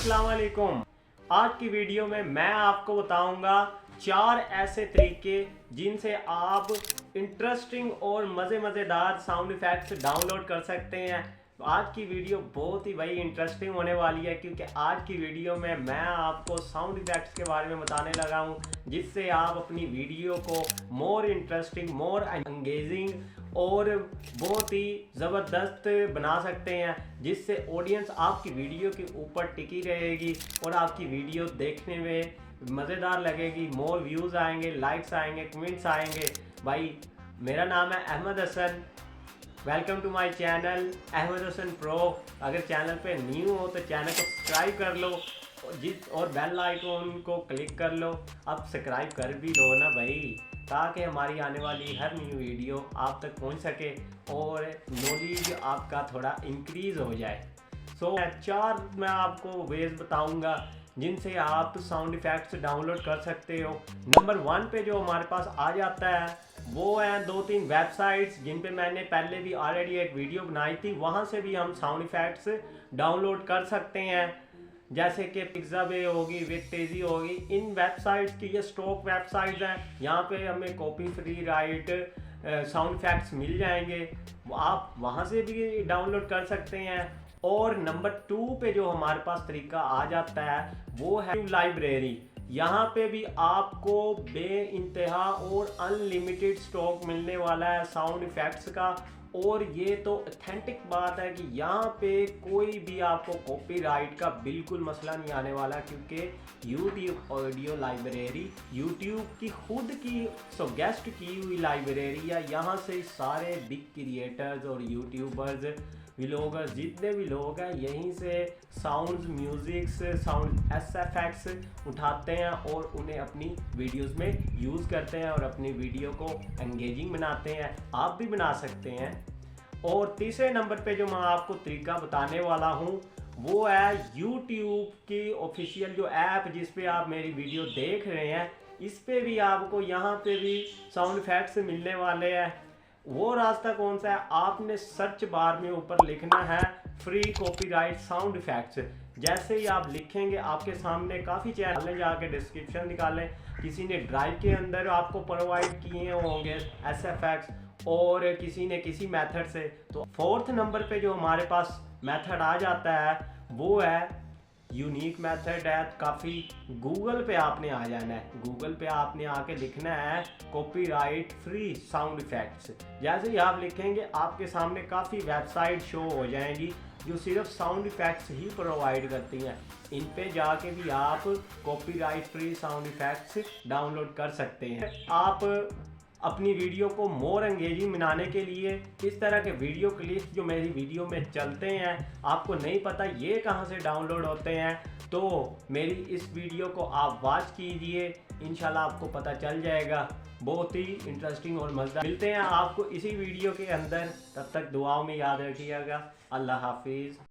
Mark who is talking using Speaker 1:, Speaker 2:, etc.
Speaker 1: अस्सलाम वालेकुम। आज की वीडियो में मैं आपको बताऊंगा 4 ऐसे तरीके जिनसे आप इंटरेस्टिंग और मज़ेदार साउंड इफ़ेक्ट्स डाउनलोड कर सकते हैं। आज की वीडियो बहुत ही भाई इंटरेस्टिंग होने वाली है, क्योंकि आज की वीडियो में मैं आपको साउंड इफ़ेक्ट्स के बारे में बताने लगा हूं, जिससे आप अपनी वीडियो को मोर इंटरेस्टिंग, मोर एंगेजिंग और बहुत ही ज़बरदस्त बना सकते हैं, जिससे ऑडियंस आपकी वीडियो के ऊपर टिकी रहेगी और आपकी वीडियो देखने में मज़ेदार लगेगी। मोर व्यूज़ आएंगे, लाइक्स आएंगे, कमेंट्स आएंगे। भाई मेरा नाम है Ahmed Hasan. Welcome to my channel Ahmed Hasan pro. अगर चैनल पे न्यू हो तो चैनल को सब्सक्राइब कर लो और बेल आइकन को क्लिक कर लो। अब सब्सक्राइब कर भी लो ना भाई, ताकि हमारी आने वाली हर न्यू वीडियो आप तक पहुंच सके और नॉलेज आपका थोड़ा इंक्रीज़ हो जाए। सो 4 मैं आपको वेज बताऊंगा जिनसे आप साउंड इफ़ेक्ट्स डाउनलोड कर सकते हो। नंबर 1 पे जो हमारे पास आ जाता है वो है 2-3 वेबसाइट्स जिन पे मैंने पहले भी ऑलरेडी एक वीडियो बनाई थी। वहाँ से भी हम साउंड इफ़ेक्ट्स डाउनलोड कर सकते हैं, जैसे कि पिक्साबे होगी, विक्टेजी होगी। इन वेबसाइट्स की ये स्टॉक वेबसाइट्स हैं। यहाँ पे हमें copy free right sound effects मिल जाएंगे, आप वहाँ से भी डाउनलोड कर सकते हैं। और नंबर 2 पे जो हमारे पास तरीका आ जाता है वो है लाइब्रेरी। यहाँ पे भी आपको बेइंतहा और अनलिमिटेड स्टॉक मिलने वाला है साउंड इफ़ेक्ट्स का। और ये तो ऑथेंटिक बात है कि यहाँ पे कोई भी आपको कॉपीराइट का बिल्कुल मसला नहीं आने वाला, क्योंकि यूट्यूब ऑडियो लाइब्रेरी यूट्यूब की खुद की सजेस्ट की हुई लाइब्रेरी है। यहाँ से सारे बिग क्रिएटर्स और यूट्यूबर्स, व्लॉगर्स, जितने भी लोग हैं, यहीं से साउंड्स, म्यूज़िक्स, साउंड एफेक्ट्स उठाते हैं और उन्हें अपनी वीडियोस में यूज़ करते हैं और अपनी वीडियो को एंगेजिंग बनाते हैं। आप भी बना सकते हैं। और तीसरे नंबर पे जो मैं आपको तरीका बताने वाला हूँ वो है यूट्यूब की ऑफिशियल जो ऐप, जिस पे आप मेरी वीडियो देख रहे हैं, इस पे भी आपको यहाँ पे भी साउंड इफ़ेक्ट्स मिलने वाले हैं। वो रास्ता कौन सा है? आपने सर्च बार में ऊपर लिखना है फ्री कॉपीराइट साउंड इफ़ेक्ट्स। जैसे ही आप लिखेंगे आपके सामने काफ़ी चैनल, जाके डिस्क्रिप्शन निकालें, किसी ने ड्राइव के अंदर आपको प्रोवाइड किए होंगे ऐसे इफेक्ट्स और किसी ने किसी मेथड से। तो 4th नंबर पे जो हमारे पास मेथड आ जाता है वो है यूनिक मेथड है। काफ़ी गूगल पे आपने आ जाना है। गूगल पे आपने आके लिखना है कॉपीराइट फ्री साउंड इफ़ेक्ट्स। जैसे ही आप लिखेंगे आपके सामने काफ़ी वेबसाइट शो हो जाएंगी जो सिर्फ साउंड इफ़ेक्ट्स ही प्रोवाइड करती हैं। इन पे जाके भी आप copyright free sound effects download कर सकते हैं। आप अपनी वीडियो को मोर एंगेजिंग बनाने के लिए इस तरह के वीडियो क्लिप्स जो मेरी वीडियो में चलते हैं, आपको नहीं पता ये कहाँ से डाउनलोड होते हैं, तो मेरी इस वीडियो को आप वॉच कीजिए, इंशाल्लाह आपको पता चल जाएगा। बहुत ही इंटरेस्टिंग और मज़ेदार। मिलते हैं आपको इसी वीडियो के अंदर, तब तक दुआओं में याद रखिएगा। अल्लाह हाफिज़।